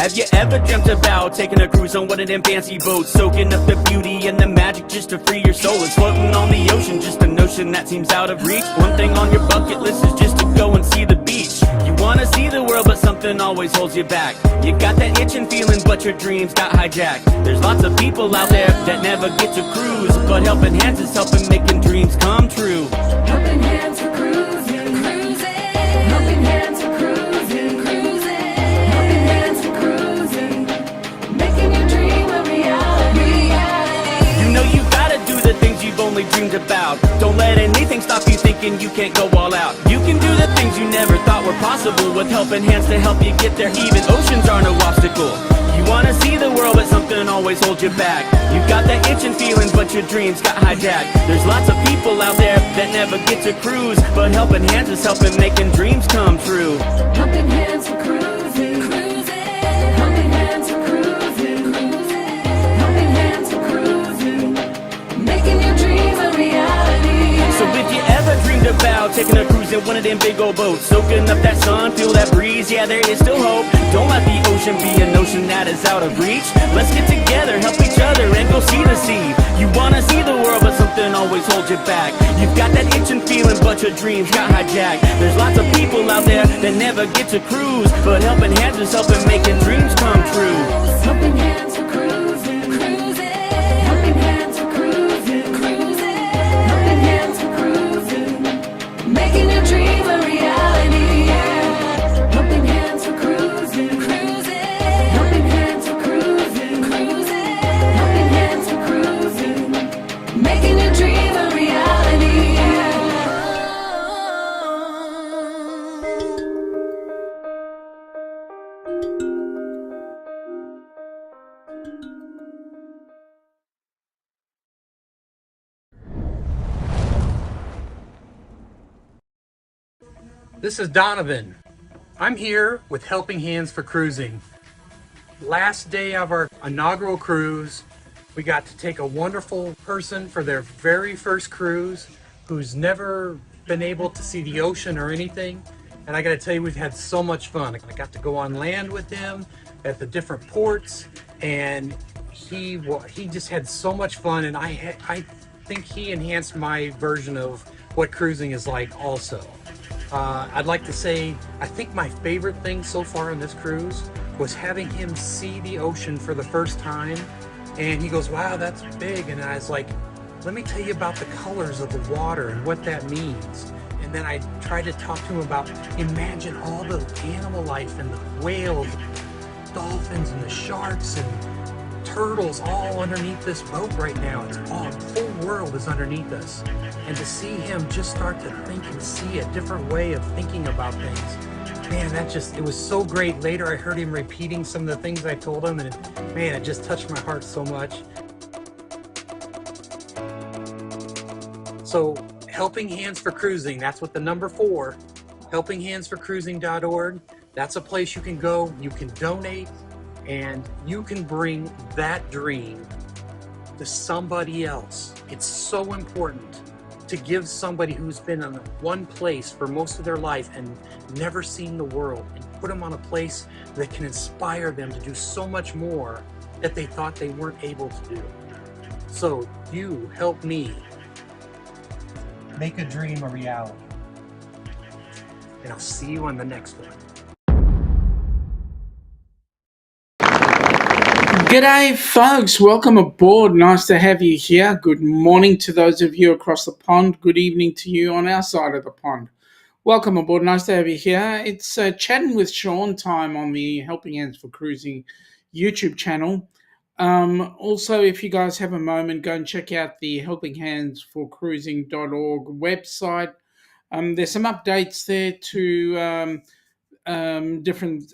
Have you ever dreamt about taking a cruise on one of them fancy boats, soaking up the beauty and the magic just to free your soul? It's floating on the ocean, just a notion that seems out of reach. One thing on your bucket list is just to go and see the beach. You wanna see the world, but something always holds you back. You got that itching feeling, but your dreams got hijacked. There's lots of people out there that never get to cruise, but helping hands is helping making dreams come true. Helping hands for cruising, cruising. Helping hands for cruising, cruising. Helping hands for cruising. Making your dream a reality. You know you gotta do the things you've only dreamed about. Don't let anything stop you thinking you can't go all out. You can do the things you never thought were possible with helping hands to help you get there. Even oceans are no obstacle. You wanna see the world, but something always holds you back. You got that itching feeling, but your dreams got hijacked. There's lots of people out there that never get to cruise, but helping hands is helping making dreams come true. Helping hands for cruising, cruising. Helping hands for cruising, cruising. Helping hands for cruising. Making your dream a reality. So if you ever dreamed about taking a cruise in one of them big old boats, soaking up that sun, feel that breeze, yeah, there is still hope. Don't let the ocean be a notion that is out of reach. Let's get together, help each other, and go see the sea. You wanna see the world, but something always holds you back. You've got that itching feeling, but your dreams got hijacked. There's lots of people out there that never get to cruise, but helping hands is helping making dreams come true. Helping hands for cruising, cruising. Helping hands for cruising, cruising. Helping hands for cruising. Making your dream a reality. Helping hands for cruising, cruising. Helping hands for cruising, cruising. Helping hands for cruising. Making your dream a reality. This is Donovan. I'm here with Helping Hands for Cruising. Last day of our inaugural cruise, we got to take a wonderful person for their very first cruise who's never been able to see the ocean or anything. And I gotta tell you, we've had so much fun. I got to go on land with him at the different ports, and he just had so much fun, and I think he enhanced my version of what cruising is like also. I'd like to say, I think my favorite thing so far on this cruise was having him see the ocean for the first time. And he goes, wow, that's big. And I was like, let me tell you about the colors of the water and what that means. And then I tried to talk to him about, imagine all the animal life and the whales, dolphins and the sharks and turtles all underneath this boat right now. It's all, the whole world is underneath us. And to see him just start to think and see a different way of thinking about things, man, it was so great. Later I heard him repeating some of the things I told him, and man, it just touched my heart so much. So Helping Hands for Cruising, that's what the number 4, helpinghandsforcruising.org. That's a place you can go, you can donate, and you can bring that dream to somebody else. It's so important to give somebody who's been in one place for most of their life and never seen the world, and put them on a place that can inspire them to do so much more that they thought they weren't able to do. So you help me make a dream a reality. And I'll see you on the next one. G'day folks, welcome aboard. Nice to have you here. Good morning to those of you across the pond. Good evening to you on our side of the pond. Welcome aboard. Nice to have you here. It's chatting with Shaun time on the Helping Hands for Cruising YouTube channel. Also, if you guys have a moment, go and check out the helpinghandsforcruising.org website. There's some updates there to different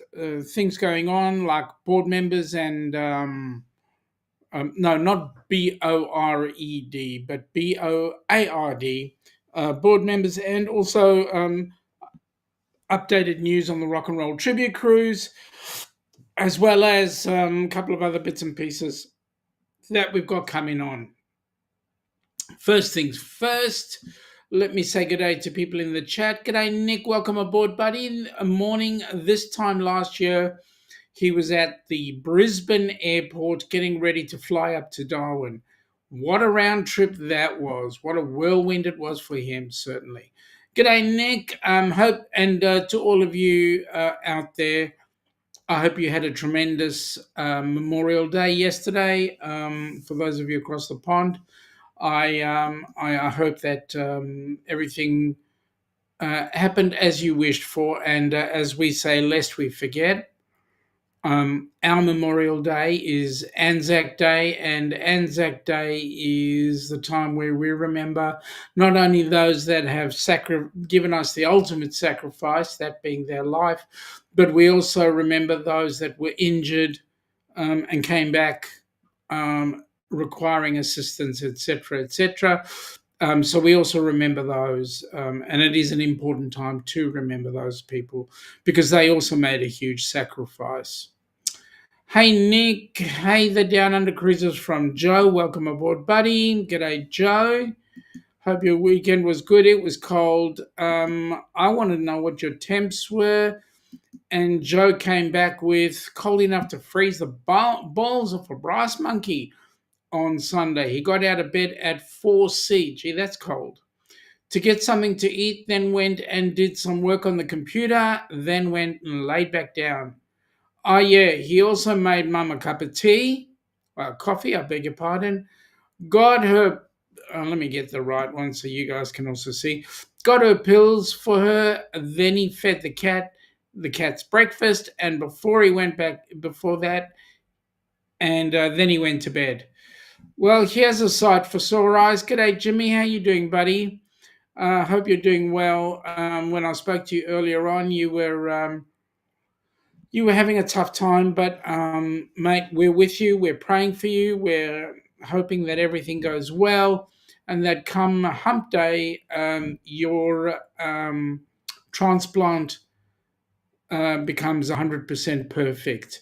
things going on, like board members and no, not BORED, but BOARD board members, and also updated news on the Rock and Roll Tribute Cruise, as well as a couple of other bits and pieces that we've got coming on. First things first, let me say good day to people in the chat. G'day, Nick. Welcome aboard, buddy. A morning this time last year, he was at the Brisbane airport getting ready to fly up to Darwin. What a round trip that was. What a whirlwind it was for him, certainly. G'day, Nick. Hope and to all of you out there, I hope you had a tremendous Memorial Day yesterday. For those of you across the pond, I hope that everything happened as you wished for, and as we say, lest we forget. Our Memorial Day is Anzac Day, and Anzac Day is the time where we remember not only those that have given us the ultimate sacrifice, that being their life, but we also remember those that were injured and came back requiring assistance, etc., etc. So we also remember those, and it is an important time to remember those people because they also made a huge sacrifice. Hey, Nick. Hey, the Down Under Cruisers from Joe. Welcome aboard, buddy. G'day, Joe. Hope your weekend was good. It was cold. I wanted to know what your temps were. And Joe came back with cold enough to freeze the balls off a brass monkey on Sunday. He got out of bed at 4C. Gee, that's cold. To get something to eat, then went and did some work on the computer, then went and laid back down. Oh, yeah, he also made Mum a cup of tea, coffee, I beg your pardon. Got her, let me get the right one so you guys can also see. Got her pills for her, then he fed the cat's breakfast, and before that, and then he went to bed. Well, here's a sight for sore eyes. G'day, Jimmy. How you doing, buddy? Hope you're doing well. When I spoke to you earlier on, you were having a tough time, but mate, we're with you. We're praying for you. We're hoping that everything goes well, and that come hump day, your transplant becomes 100% perfect.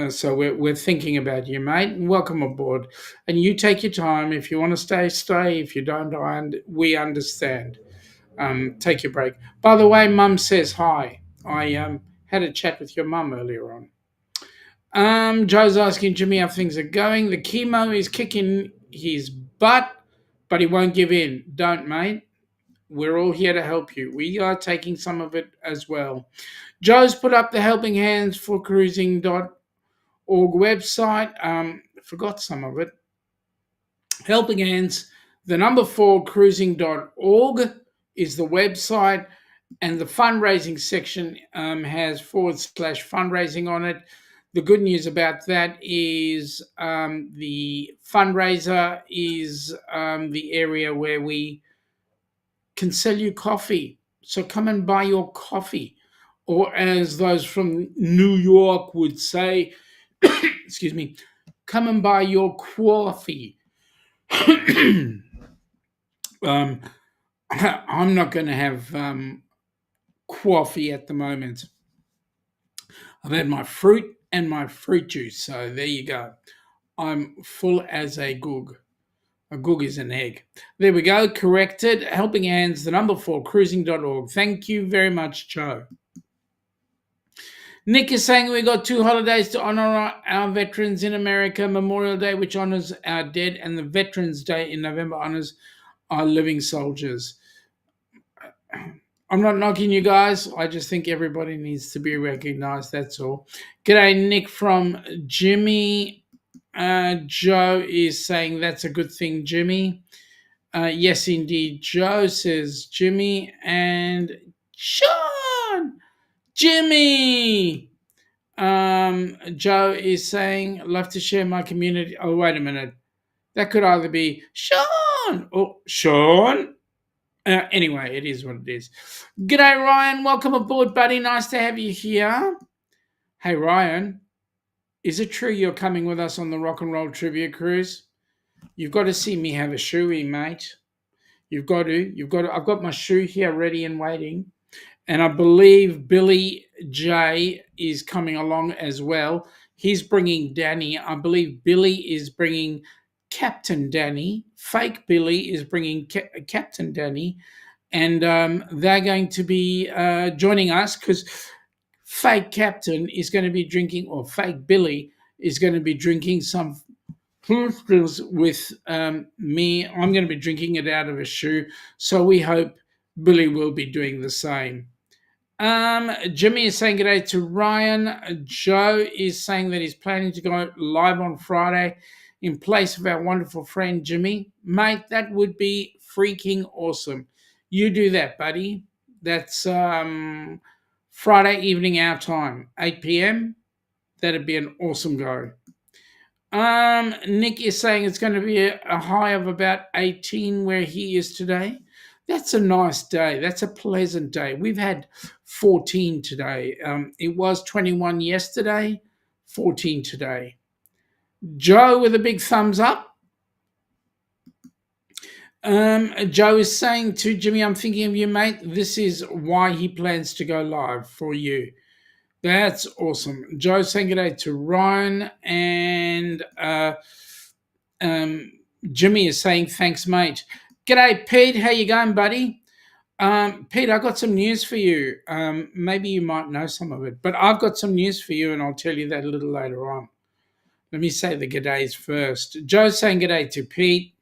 So we're thinking about you, mate. Welcome aboard. And you take your time. If you want to stay, stay. If you don't, we understand. Take your break. By the way, Mum says hi. I had a chat with your mum earlier on. Joe's asking Jimmy how things are going. The chemo is kicking his butt, but he won't give in. Don't, mate. We're all here to help you. We are taking some of it as well. Joe's put up the Helping Hands for Cruising.org website. Forgot some of it. Helping Hands, the number 4 cruising.org is the website, and the fundraising section has /fundraising on it. The good news about that is the fundraiser is the area where we can sell you coffee. So come and buy your coffee. Or as those from New York would say, excuse me, come and buy your coffee. I'm not going to have coffee at the moment. I've had my fruit and my fruit juice, so there you go. I'm full as a goog. A goog is an egg. There we go, corrected. Helping Hands, the number 4, cruising.org. Thank you very much, Joe. Nick is saying we got 2 holidays to honor our veterans in America. Memorial Day, which honors our dead, and the Veterans Day in November honors our living soldiers. I'm not knocking you guys. I just think everybody needs to be recognized. That's all. G'day, Nick from Jimmy. Joe is saying that's a good thing, Jimmy. Yes, indeed. Joe says Jimmy and Shaun. Jimmy. Joe is saying, love to share my community. Oh, wait a minute. That could either be Shaun or Shaun. Anyway, it is what it is. G'day, Ryan. Welcome aboard, buddy. Nice to have you here. Hey, Ryan, is it true you're coming with us on the Rock and Roll Tribute Cruise? You've got to see me have a shoey, mate. You've got to. I've got my shoe here ready and waiting. And I believe Billy J is coming along as well. He's bringing Danny. I believe Billy is bringing Captain Danny. Fake Billy is bringing Captain Danny. And they're going to be joining us because fake captain is going to be drinking, or fake Billy is going to be drinking some with me. I'm going to be drinking it out of a shoe. So we hope Billy will be doing the same. Jimmy is saying good day to Ryan. Joe is saying that he's planning to go live on Friday in place of our wonderful friend Jimmy. Mate, that would be freaking awesome. You do that, buddy. That's Friday evening our time, 8 p.m. That'd be an awesome go. Nick is saying it's going to be a high of about 18 where he is today. That's a nice day. That's a pleasant day. We've had 14 today. It was 21 yesterday, 14 today. Joe with a big thumbs up. Joe is saying to Jimmy, I'm thinking of you, mate. This is why he plans to go live for you. That's awesome. Joe saying good day to Ryan, and Jimmy is saying thanks, mate. G'day, Pete. How you going, buddy? Pete, I got some news for you. Maybe you might know some of it, but I've got some news for you, and I'll tell you that a little later on. Let me say the g'days first. Joe's saying g'day to Pete.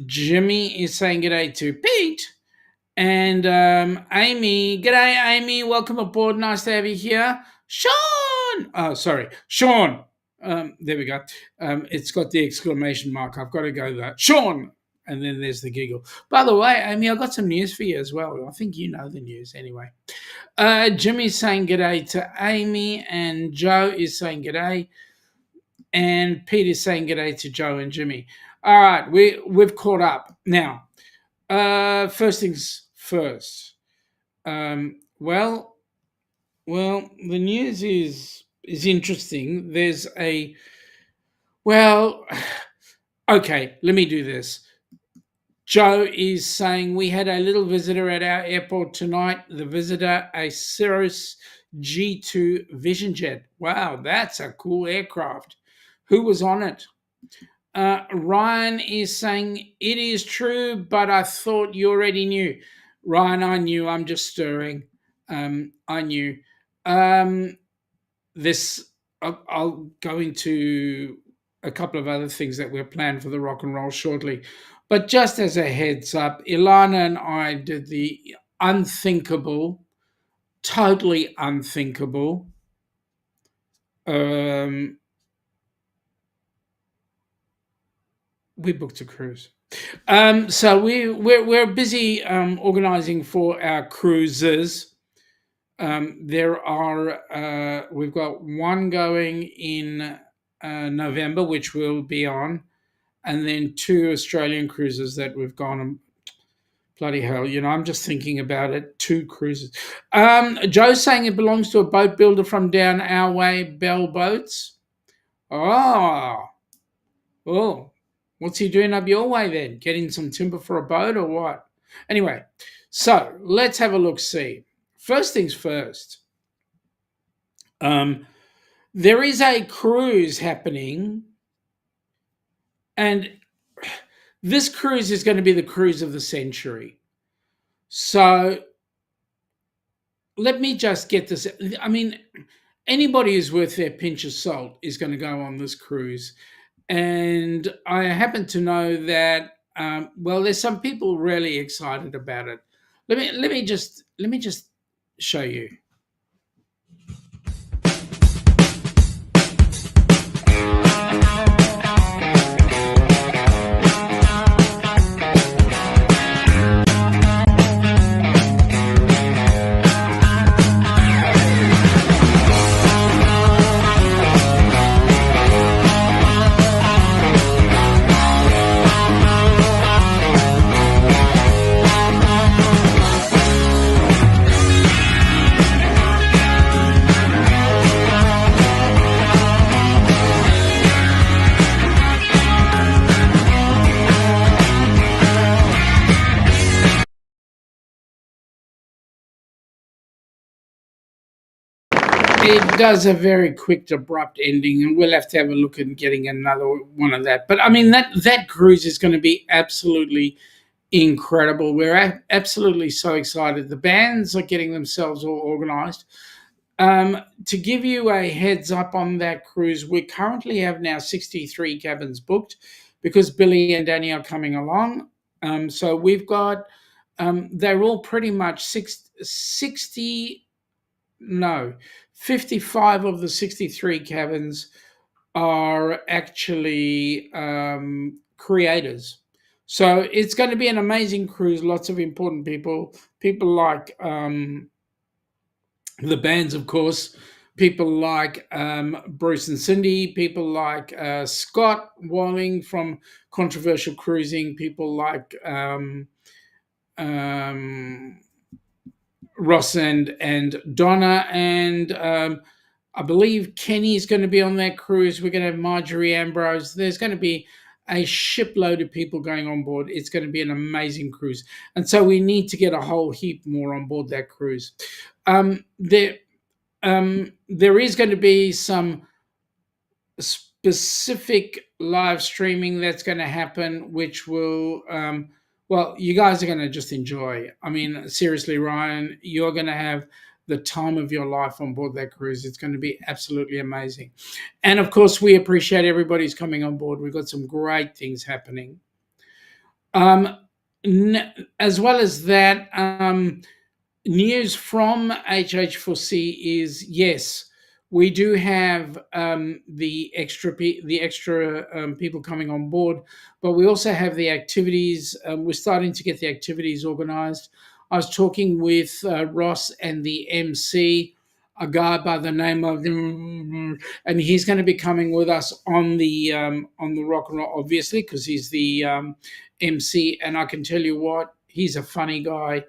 Jimmy is saying g'day to Pete. And Amy, g'day, Amy. Welcome aboard. Nice to have you here. Shaun. Oh, sorry, Shaun. There we go. It's got the exclamation mark. I've got to go there. Shaun. And then there's the giggle. By the way, Amy, I've got some news for you as well. I think you know the news anyway. Jimmy's saying g'day to Amy, and Joe is saying g'day, and Pete is saying g'day to Joe and Jimmy. All right, we've caught up. Now, first things first. Well, the news is interesting. There's okay, let me do this. Joe is saying we had a little visitor at our airport tonight. The visitor, a Cirrus G2 Vision Jet. Wow, that's a cool aircraft. Who was on it? Ryan is saying it is true, but I thought you already knew. Ryan, I knew. I'm just stirring. I knew. I'll go into a couple of other things that we're planned for the rock and roll shortly. But just as a heads up, Ilana and I did the unthinkable, totally unthinkable. We booked a cruise. So we're busy organizing for our cruises. We've got one going in November, which we'll be on, and then 2 Australian cruises that we've gone on. Bloody hell, I'm just thinking about it. 2 cruises. Joe's saying it belongs to a boat builder from down our way, Bell Boats. Oh, what's he doing up your way then? Getting some timber for a boat or what? Anyway, so let's have a look-see. First things first. There is a cruise happening, and this cruise is going to be the cruise of the century. So let me just get this. I mean, anybody who's worth their pinch of salt is going to go on this cruise. And I happen to know that, there's some people really excited about it. Let me just show you. It does a very quick, abrupt ending, and we'll have to have a look at getting another one of that. But I mean, that cruise is going to be absolutely incredible. We're absolutely so excited. The bands are getting themselves all organized. To give you a heads up on that cruise, we currently have now 63 cabins booked because Billy and Danny are coming along. So we've got, they're all pretty much 60, no, 55 of the 63 cabins are actually creators. So it's going to be an amazing cruise. Lots of important people like the bands, of course, people like Bruce and Cindy, people like Scott Walling from Controversial Cruising, people like um, Ross and Donna, and I believe Kenny's going to be on that cruise. We're going to have Marjorie Ambrose. There's going to be a shipload of people going on board. It's going to be an amazing cruise. And so we need to get a whole heap more on board that cruise. There is going to be some specific live streaming that's going to happen, which will, well, you guys are going to just enjoy. I mean, seriously, Ryan, you're going to have the time of your life on board that cruise. It's going to be absolutely amazing. And of course, we appreciate everybody's coming on board. We've got some great things happening. As well as that, news from HH4C is yes, we do have the extra people coming on board, but we also have the activities. We're starting to get the activities organised. I was talking with Ross and the MC, a guy by the name of, and he's going to be coming with us on the rock and roll, obviously, because he's the MC. And I can tell you what, he's a funny guy.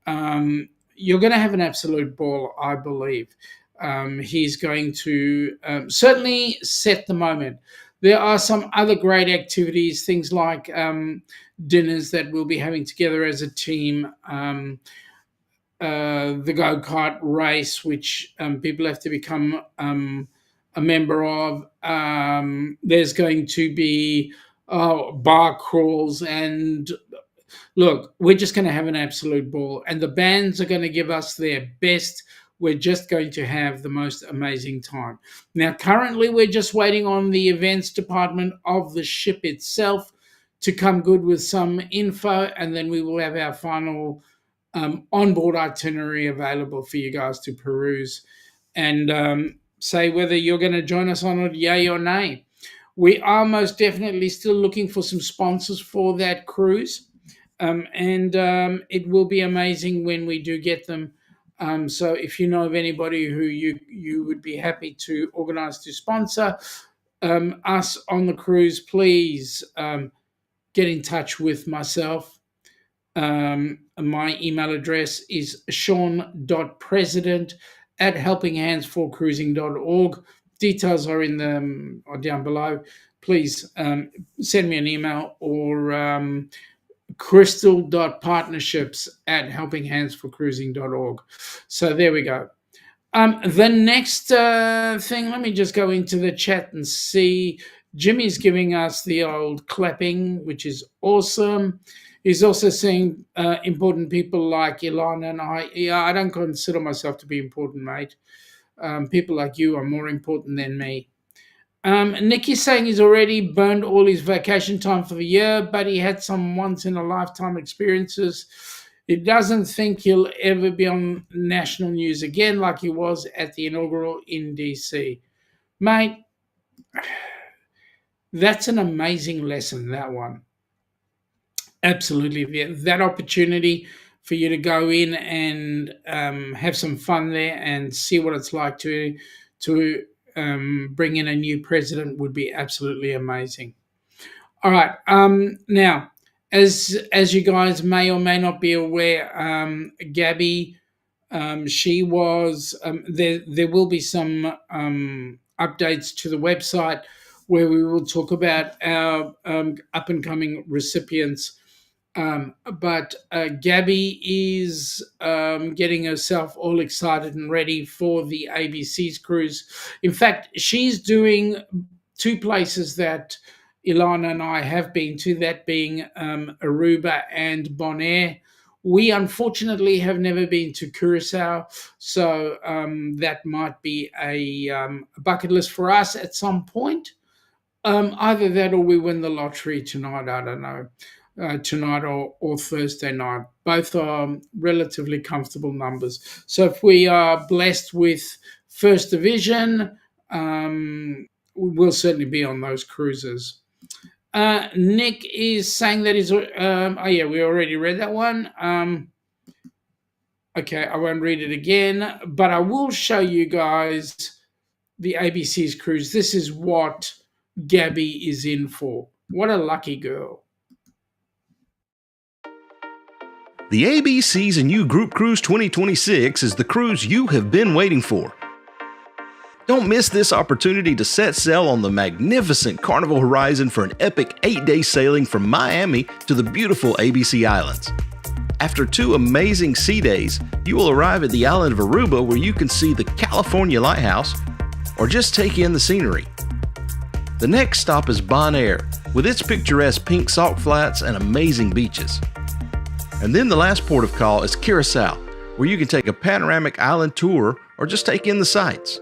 You're going to have an absolute ball, I believe. He's going to certainly set the moment. There are some other great activities, things like dinners that we'll be having together as a team, the go-kart race, which people have to become a member of. There's going to be bar crawls, and look, we're just going to have an absolute ball, and the bands are going to give us their best. We're just going to have the most amazing time. Now, currently, we're just waiting on the events department of the ship itself to come good with some info, and then we will have our final onboard itinerary available for you guys to peruse and say whether you're going to join us on it, yay or nay. We are most definitely still looking for some sponsors for that cruise. And it will be amazing when we do get them. So if you know of anybody who you would be happy to organise to sponsor us on the cruise, please get in touch with myself. My email address is shaun.president@helpinghandsforcruising.org. Details are in the or down below. Please send me an email or crystal.partnerships@helpinghandsforcruising.org. So there we go. The next thing, let me just go into the chat and see. Jimmy's giving us the old clapping, which is awesome. He's also saying important people like Ilana and I. Yeah, I don't consider myself to be important, mate. People like you are more important than me. Nicky's saying he's already burned all his vacation time for the year, but he had some once-in-a-lifetime experiences. He doesn't think he'll ever be on national news again like he was at the inaugural in DC. Mate, that's an amazing lesson, that one. Absolutely. That opportunity for you to go in and have some fun there and see what it's like to bring in a new president would be absolutely amazing. All right. Now, as you guys may or may not be aware, Gabby, she was there will be some updates to the website where we will talk about our up and coming recipients. But Gabby is getting herself all excited and ready for the ABC's cruise. In fact, she's doing two places that Ilana and I have been to, that being Aruba and Bonaire. We unfortunately have never been to Curacao, so that might be a bucket list for us at some point. Either that or we win the lottery tonight. I don't know. Tonight or Thursday night. Both are relatively comfortable numbers. So if we are blessed with First Division, we'll certainly be on those cruises. Nick is saying that he's. Oh yeah, we already read that one. Okay, I won't read it again, but I will show you guys the ABC's cruise. This is what Gabby is in for. What a lucky girl. The ABC's and You Group Cruise 2026 is the cruise you have been waiting for. Don't miss this opportunity to set sail on the magnificent Carnival Horizon for an epic 8-day sailing from Miami to the beautiful ABC Islands. After 2 amazing sea days, you will arrive at the island of Aruba, where you can see the California Lighthouse or just take in the scenery. The next stop is Bonaire, with its picturesque pink salt flats and amazing beaches. And then the last port of call is Curacao, where you can take a panoramic island tour or just take in the sights.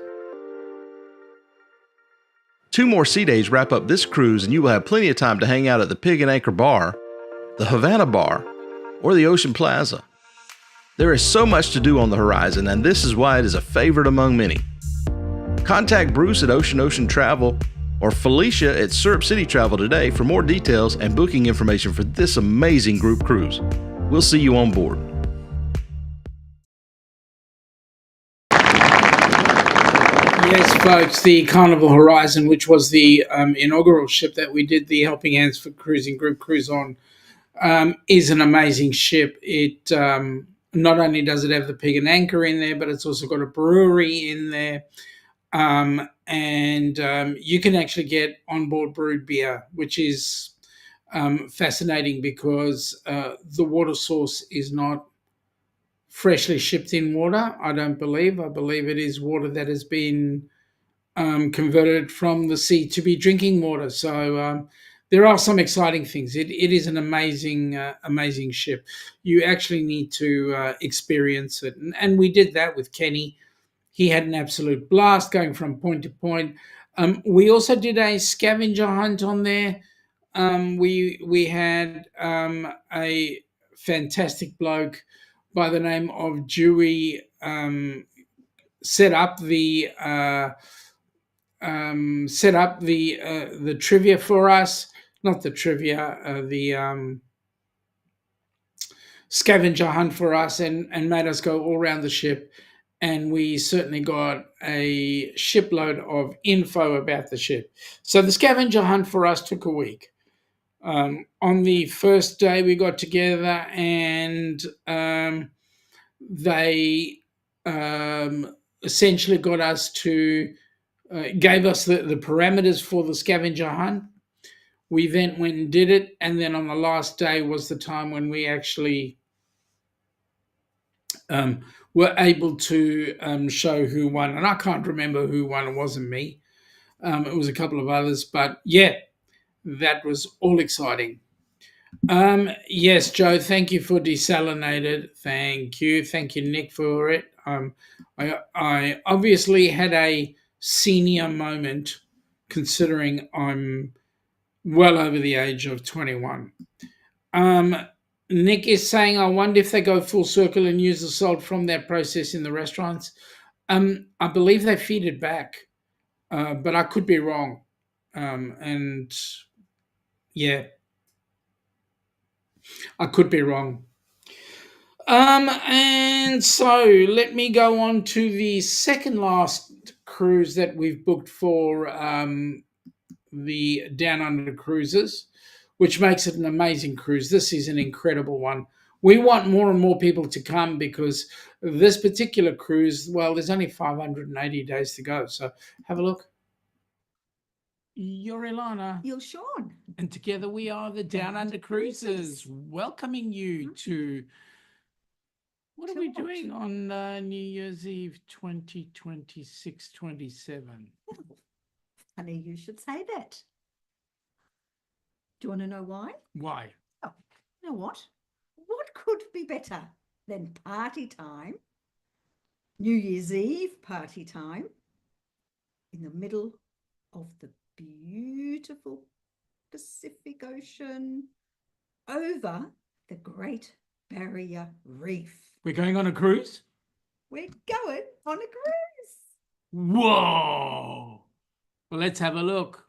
2 more sea days wrap up this cruise, and you will have plenty of time to hang out at the Pig and Anchor Bar, the Havana Bar, or the Ocean Plaza. There is so much to do on the horizon, and this is why it is a favorite among many. Contact Bruce at Ocean Travel or Felicia at Syrup City Travel today for more details and booking information for this amazing group cruise. We'll see you on board. Yes, folks, the Carnival Horizon, which was the inaugural ship that we did the Helping Hands for Cruising group cruise on, is an amazing ship. It not only does it have the Pig and Anchor in there, but it's also got a brewery in there. And you can actually get onboard brewed beer, which is fascinating because the water source is not freshly shipped in water, I don't believe. I believe it is water that has been converted from the sea to be drinking water. So there are some exciting things. It is an amazing ship. You actually need to experience it. And we did that with Kenny. He had an absolute blast going from point to point. We also did a scavenger hunt on there. We had a fantastic bloke by the name of Dewey set up the trivia for us. Not the trivia, the scavenger hunt for us, and made us go all around the ship. And we certainly got a shipload of info about the ship. So the scavenger hunt for us took a week. On the first day we got together, and they essentially got us to gave us the parameters for the scavenger hunt. We then went and did it, and then on the last day was the time when we actually were able to show who won. And I can't remember who won. It wasn't me. It was a couple of others. But yeah, that was all exciting. Yes, Joe, thank you for desalinated. Thank you, Nick, for it. I obviously had a senior moment, considering I'm well over the age of 21. Nick is saying, I wonder if they go full circle and use the salt from that process in the restaurants. I believe they feed it back, but I could be wrong. And yeah, I could be wrong. And so let me go on to the second last cruise that we've booked for the Down Under cruises, which makes it an amazing cruise. This is an incredible one. We want more and more people to come because this particular cruise, well, there's only 580 days to go. So have a look. You're Ilana. You're Shaun. And together we are the Down Under Cruises, welcoming you to... What are we doing on New Year's Eve 2026-27? Funny you should say that. Do you want to know why? Why? Oh, you know what? What could be better than party time, New Year's Eve party time, in the middle of the beautiful Pacific Ocean over the Great Barrier Reef? We're going on a cruise? We're going on a cruise. Whoa! Well, let's have a look.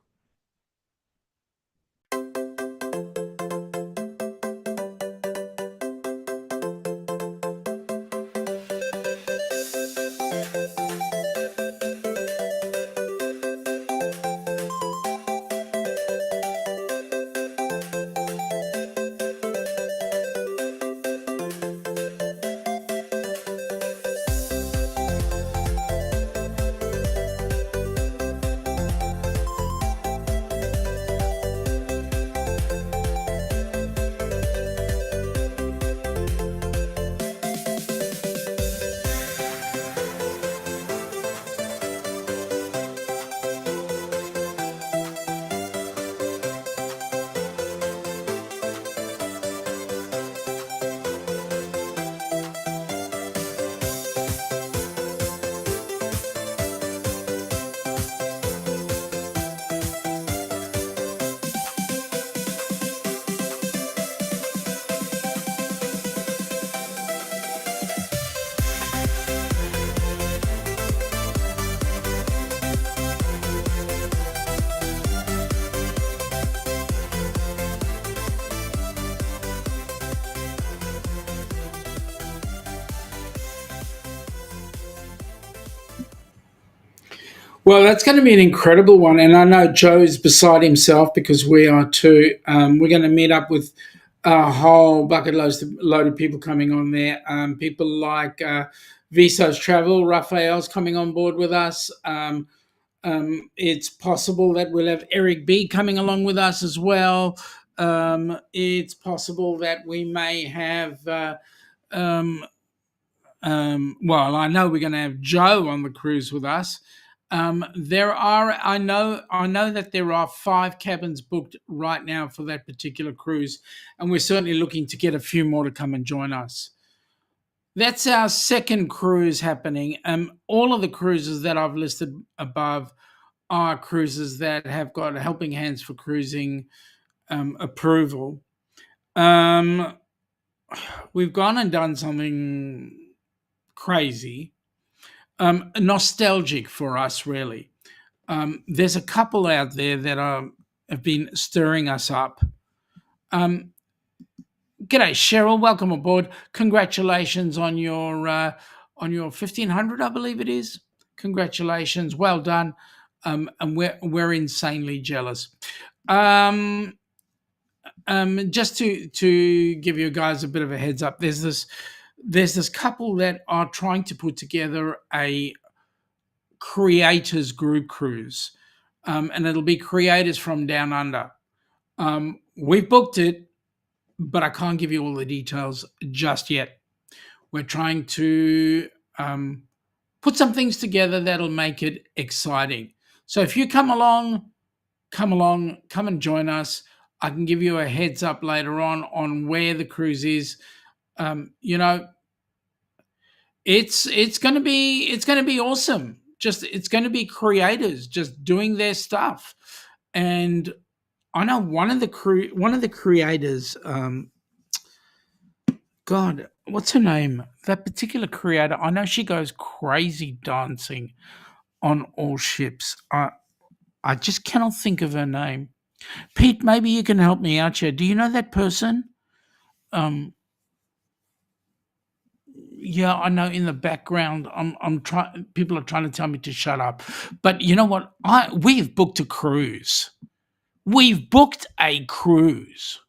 Well, that's going to be an incredible one. And I know Joe's beside himself because we are too. We're going to meet up with a whole bucket load of people coming on there. People like Visos Travel, Raphael's coming on board with us. It's possible that we'll have Eric B coming along with us as well. It's possible that we may have... well, I know we're going to have Joe on the cruise with us. I know that there are 5 cabins booked right now for that particular cruise, and we're certainly looking to get a few more to come and join us. That's our second cruise happening. All of the cruises that I've listed above are cruises that have got Helping Hands for Cruising approval. We've gone and done something crazy. Nostalgic for us, really. There's a couple out there that have been stirring us up. G'day, Cheryl. Welcome aboard. Congratulations on your 1500, I believe it is. Congratulations. Well done. And we're insanely jealous. Just to give you guys a bit of a heads up, there's this couple that are trying to put together a creators group cruise, and it'll be creators from down under. We've booked it, but I can't give you all the details just yet. We're trying to put some things together that'll make it exciting. So if you come along, come and join us. I can give you a heads up later on where the cruise is. It's going to be awesome. It's going to be creators just doing their stuff. And I know one of the creators, God, what's her name? That particular creator, I know she goes crazy dancing on all ships. I just cannot think of her name. Pete, maybe you can help me out here. Do you know that person? Yeah, I know in the background I'm trying, people are trying to tell me to shut up. But you know what? We've booked a cruise. We've booked a cruise.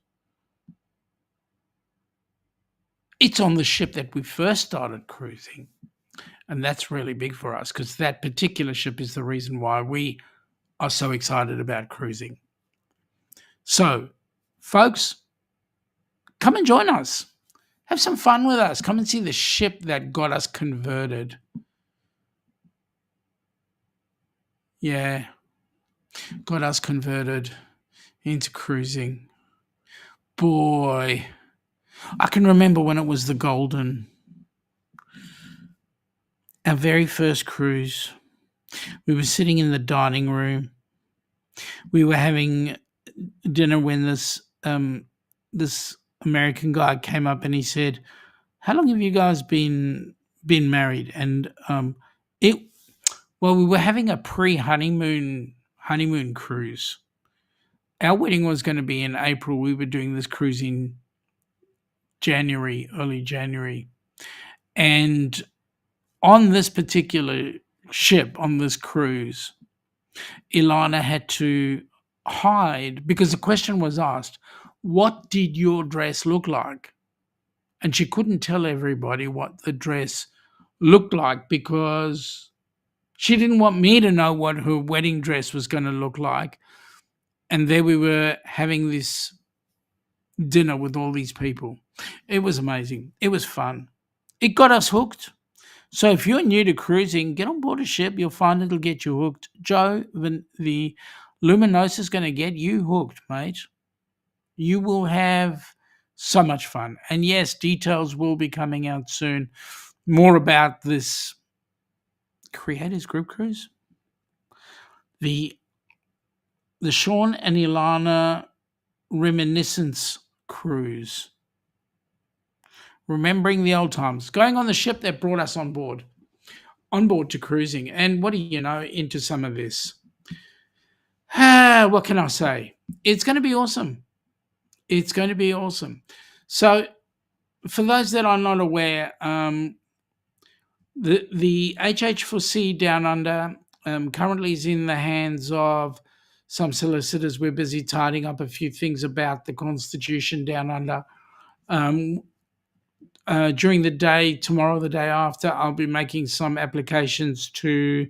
It's on the ship that we first started cruising. And that's really big for us because that particular ship is the reason why we are so excited about cruising. So, folks, come and join us. Have some fun with us. Come and see the ship that got us converted. Yeah, got us converted into cruising. boy, I can remember when it was the Golden, our very first cruise. We were sitting in the dining room. We were having dinner when this American guy came up and he said, "How long have you guys been married?" And it we were having a honeymoon cruise. Our wedding was going to be in April. We were doing this cruise in January, early January, and on this particular ship, on this cruise, Ilana had to hide because the question was asked, "What did your dress look like?" And she couldn't tell everybody what the dress looked like because she didn't want me to know what her wedding dress was going to look like. And there we were having this dinner with all these people. It was amazing. It was fun. It got us hooked. So if you're new to cruising, get on board a ship. You'll find it'll get you hooked. Joe, the Luminosa is going to get you hooked, mate. You will have so much fun. And yes, details will be coming out soon. More about this Creators Group Cruise. The Shaun and Ilana Reminiscence Cruise. Remembering the old times. Going on the ship that brought us on board to cruising. And what do you know, into some of this. What can I say? It's going to be awesome. It's going to be awesome. So, for those that are not aware, the HH4C Down Under currently is in the hands of some solicitors. We're busy tidying up a few things about the Constitution Down Under. During the day, tomorrow, the day after, I'll be making some applications to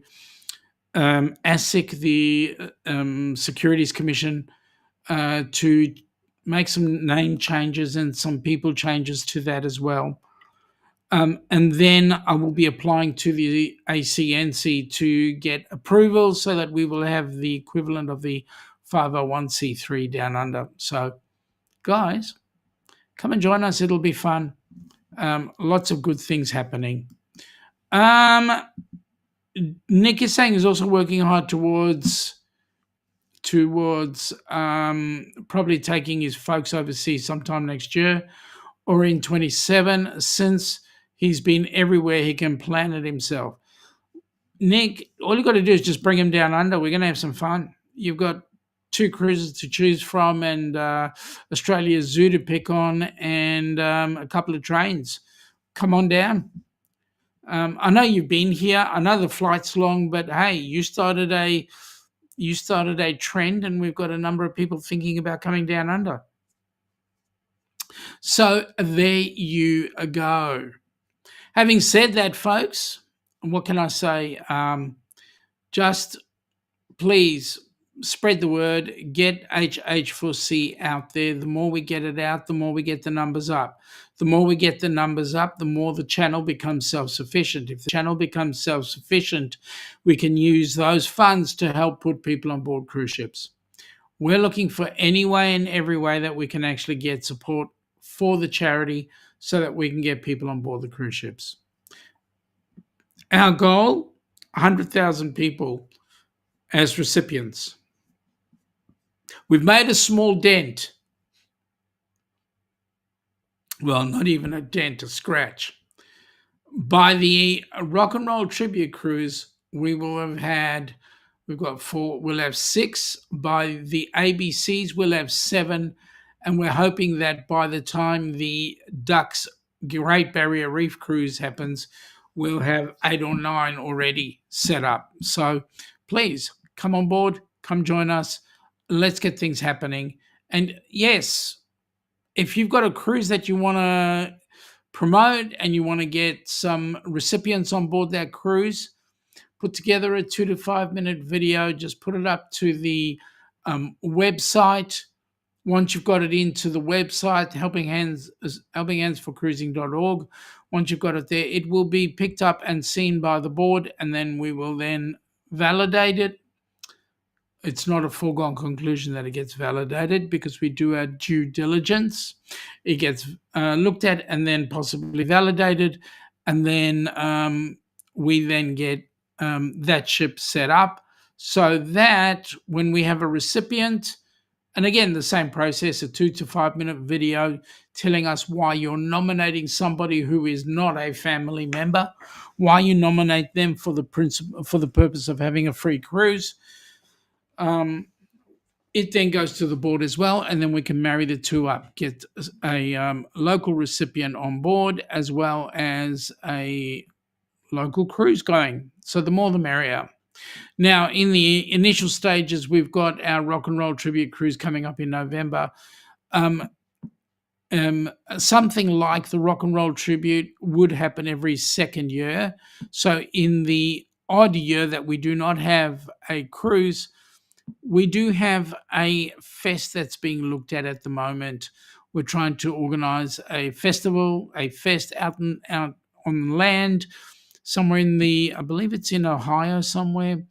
ASIC, the Securities Commission, to make some name changes and some people changes to that as well. And then I will be applying to the ACNC to get approval so that we will have the equivalent of the 501c3 Down Under. So, guys, come and join us. It'll be fun. Lots of good things happening. Nick is saying he's also working hard towards probably taking his folks overseas sometime next year or in 27, since he's been everywhere he can plan it himself. Nick, all you got to do is just bring him down under. We're going to have some fun. You've got 2 cruises to choose from and Australia's Zoo to pick on and a couple of trains. Come on down. I know you've been here. I know the flight's long, but hey, you started a trend, and we've got a number of people thinking about coming down under. So there you go. Having said that, folks, what can I say? Just please spread the word. Get HH4C out there. The more we get it out, the more we get the numbers up. The more we get the numbers up, the more the channel becomes self-sufficient. If the channel becomes self-sufficient, we can use those funds to help put people on board cruise ships. We're looking for any way and every way that we can actually get support for the charity so that we can get people on board the cruise ships. Our goal, 100,000 people as recipients. We've made a small dent. Well, not even a dent, a scratch. By the Rock and Roll Tribute Cruise, we've got 4, we'll have 6. By the ABCs, we'll have 7. And we're hoping that by the time the Ducks Great Barrier Reef Cruise happens, we'll have 8 or 9 already set up. So please come on board, come join us. Let's get things happening. And yes, if you've got a cruise that you want to promote and you want to get some recipients on board that cruise, put together a 2 to 5 minute video, just put it up to the website. Once you've got it into the website, helpinghandsforcruising.org, once you've got it there, it will be picked up and seen by the board, and then we will then validate it, it's not a foregone conclusion that it gets validated, because we do our due diligence. It gets looked at and then possibly validated, and then we then get that ship set up, so that when we have a recipient, and again, the same process, a 2 to 5 minute video telling us why you're nominating somebody who is not a family member, why you nominate them for the purpose of having a free cruise. It then goes to the board as well, and then we can marry the two up, get a local recipient on board as well as a local cruise going. So the more the merrier. Now, in the initial stages, we've got our Rock and Roll Tribute Cruise coming up in November. Something like the Rock and Roll Tribute would happen every second year. So in the odd year that we do not have a cruise, we do have a fest that's being looked at the moment. We're trying to organise a festival, a fest out on land, somewhere I believe it's in Ohio somewhere,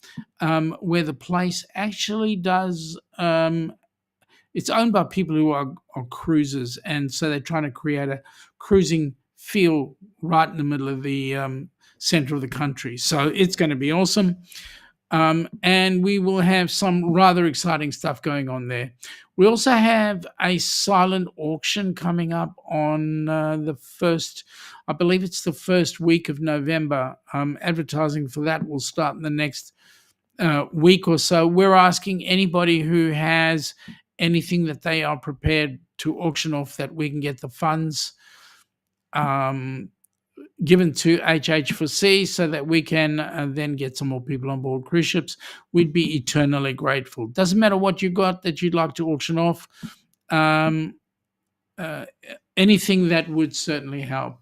where the place actually does, it's owned by people who are cruisers, and so they're trying to create a cruising feel right in the middle of the centre of the country. So it's going to be awesome. And we will have some rather exciting stuff going on there. We also have a silent auction coming up on the first, I believe it's the first week of November. Advertising for that will start in the next week or so. We're asking anybody who has anything that they are prepared to auction off, that we can get the funds given to HH4C, so that we can then get some more people on board cruise ships. We'd be eternally grateful. Doesn't matter what you got that you'd like to auction off. Anything that would certainly help.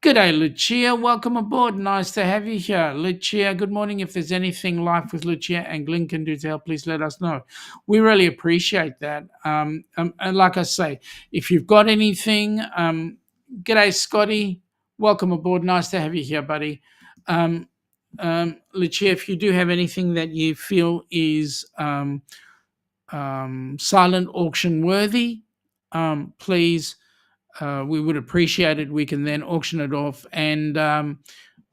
G'day, Lucia. Welcome aboard. Nice to have you here. Lucia, good morning. If there's anything Life with Lucia and Glenn can do to help, please let us know. We really appreciate that. And like I say, if you've got anything, g'day, Scotty. Welcome aboard. Nice to have you here, buddy. Lucia, if you do have anything that you feel is silent auction worthy, please, we would appreciate it. We can then auction it off and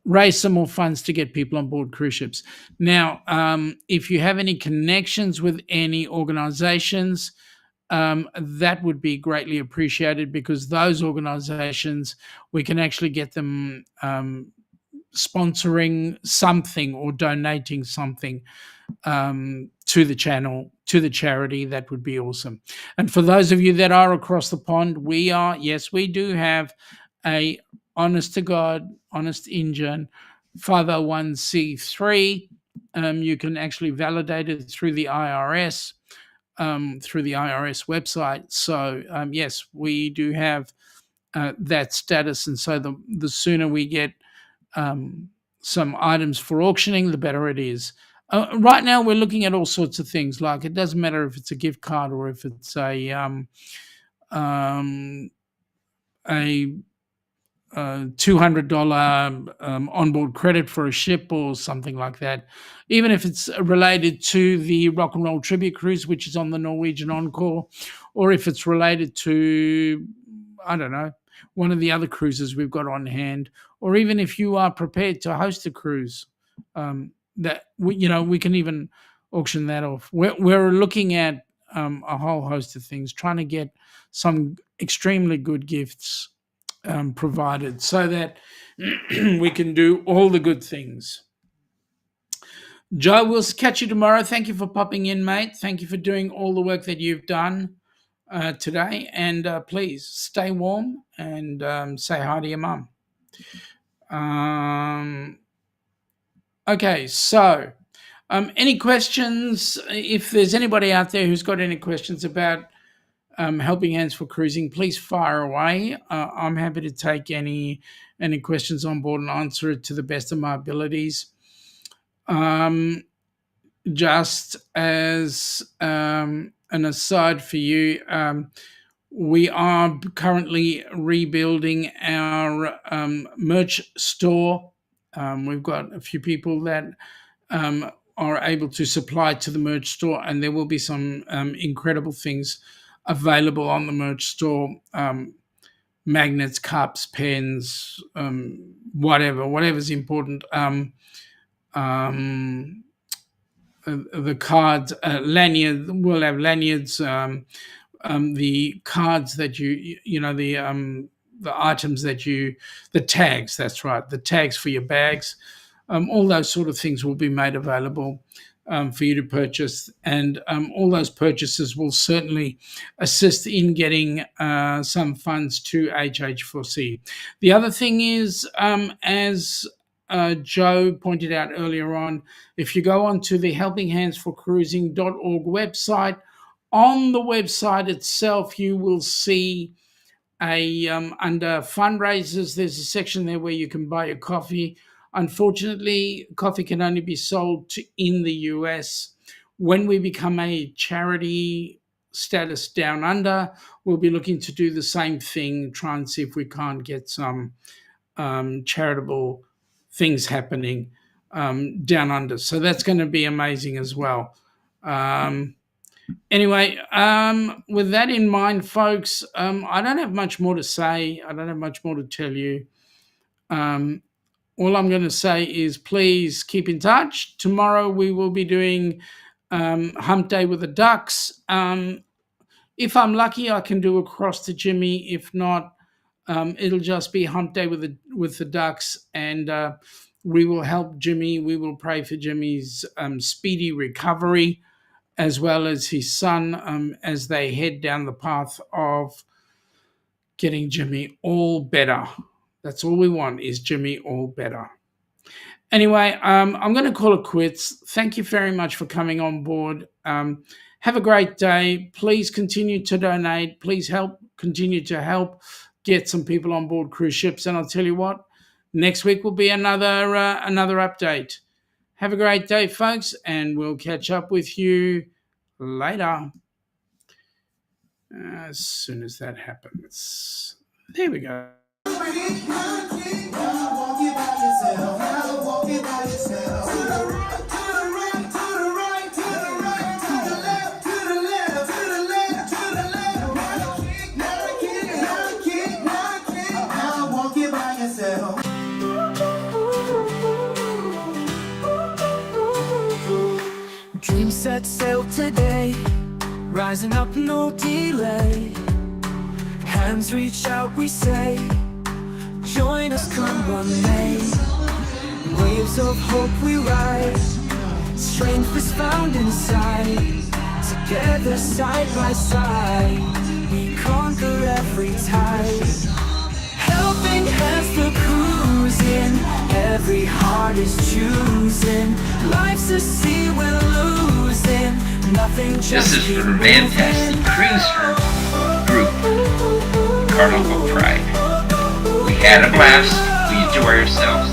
raise some more funds to get people on board cruise ships. Now, if you have any connections with any organizations, that would be greatly appreciated, because those organizations, we can actually get them sponsoring something or donating something to the channel, to the charity. That would be awesome. And for those of you that are across the pond, we do have a honest to God, honest Injun 501c3. You can actually validate it through the IRS, website. So yes, we do have that status, and so the sooner we get some items for auctioning, the better it is. Right now, we're looking at all sorts of things. Like, it doesn't matter if it's a gift card or if it's a $200 onboard credit for a ship or something like that. Even if it's related to the Rock and Roll Tribute Cruise, which is on the Norwegian Encore, or if it's related to, I don't know, one of the other cruises we've got on hand, or even if you are prepared to host a cruise, that we can even auction that off. We're looking at a whole host of things, trying to get some extremely good gifts provided, so that we can do all the good things. Joe, we'll catch you tomorrow. Thank you for popping in, mate. Thank you for doing all the work that you've done today, and please stay warm and say hi to your mum. Okay, so any questions? If there's anybody out there who's got any questions about Helping Hands for Cruising, please fire away. I'm happy to take any questions on board and answer it to the best of my abilities. Just as an aside for you, we are currently rebuilding our merch store. We've got a few people that are able to supply to the merch store, and there will be some incredible things available on the merch store. Magnets, cups, pens, whatever's important. The cards, lanyard. We'll have lanyards. The cards that the items that the tags. That's right, the tags for your bags. All those sort of things will be made available for you to purchase, and all those purchases will certainly assist in getting some funds to HH4C. The other thing is, as Joe pointed out earlier on, if you go onto the helpinghandsforcruising.org website, on the website itself, you will see under fundraisers, there's a section there where you can buy a coffee. Unfortunately, coffee can only be sold in the US. When we become a charity status down under, we'll be looking to do the same thing, try and see if we can't get some charitable things happening down under. So that's going to be amazing as well. Anyway, with that in mind, folks, I don't have much more to say. I don't have much more to tell you. All I'm going to say is please keep in touch. Tomorrow we will be doing Hump Day with the Ducks. If I'm lucky, I can do Across to Jimmy. If not, it'll just be Hump Day with the Ducks, and we will help Jimmy. We will pray for Jimmy's speedy recovery, as well as his son, as they head down the path of getting Jimmy all better. That's all we want, is Jimmy all better. Anyway, I'm going to call it quits. Thank you very much for coming on board. Have a great day. Please continue to donate. Please continue to help get some people on board cruise ships. And I'll tell you what, next week will be another update. Have a great day, folks, and we'll catch up with you later. As soon as that happens. There we go. Dreams set sail today, rising up no delay. Hands reach out, we say, join us, come what may. Waves of hope we ride, strength is found inside. Together side by side, we conquer every tide. Helping hands for cruising, every heart is choosing. Life's a sea we're losing, nothing just This is from Fantastic Cruise Group, Carnival Pride. We had a blast, we enjoy ourselves.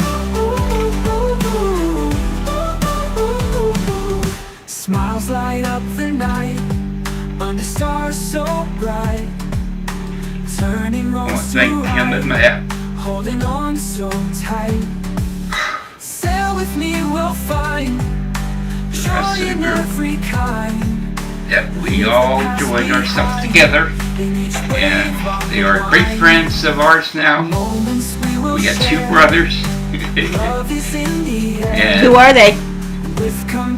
Smiles light up the night, under stars so bright. Turning I want wrongs to to thank him and right, Matt. holding on so tight. Sail with me, we'll find joy in every kind. That we all joined ourselves together, and they are great friends of ours now. We got two brothers. And Who are they?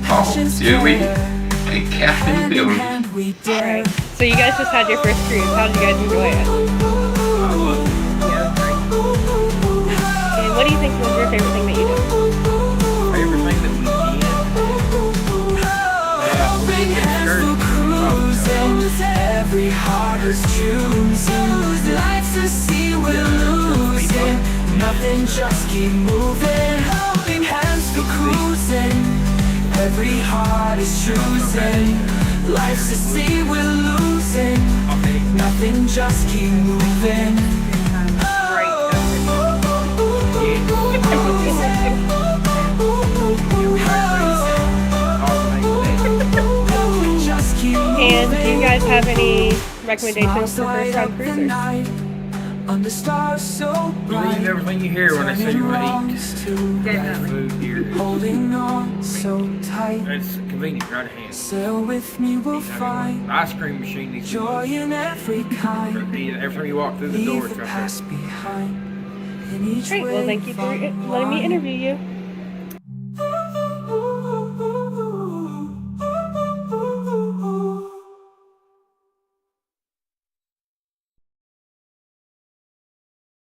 Paul, Dewey, and Captain Billy. Alright, so you guys just had your first cruise. How did you guys enjoy it? And what do you think was your favorite thing that you did? Favorite thing that we did? Every heart is choosing. Life's a sea we're losing, nothing, just keep moving. Helping hands for cruising, every heart is choosing. Life's a sea we're losing, nothing, just keep moving. And do you guys have any recommendations for first-time cruisers? Under stars so bright, Believe everything you hear when they say you want to eat. Definitely. Food here. holding on so tight. It's convenient, right at hand. Sail with me, we'll find The ice cream machine needs to joy in every kind. every time you walk through the door, Leave it's the right past behind. In each Great. Well, thank you for letting me interview you.